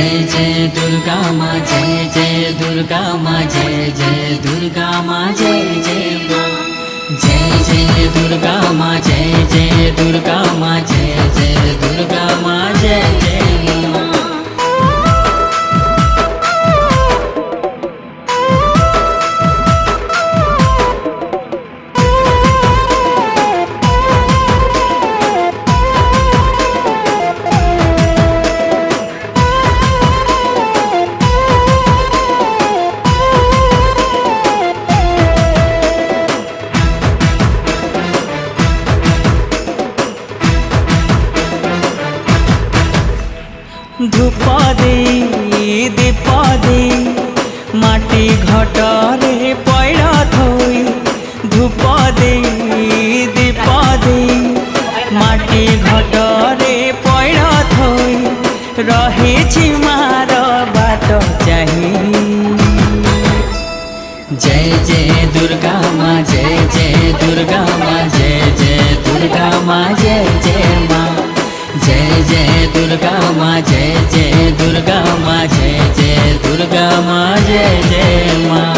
जय जय दुर्गा माँ, जय जय दुर्गा माँ, जय जय दुर्गा माँ, जय जय माँ। जय जय दुर्गा माँ, जय जय दुर्गा माँ, जय जय दुर्गा माँ, जय जय माँ। धूप दे दीप दे माटी घटरे पैड़ा थोई। धूप दे दीप दे माटी घटरे पैड़ा थोई। रहे मार बाट चाही। जय जय दुर्गा माँ, जय जय दुर्गा माँ, जय जय दुर्गा माँ, जय जय माँ। जय जय दुर्गा माँ, जय जय दुर्गा माँ, जय जय दुर्गा माँ, जय जय माँ।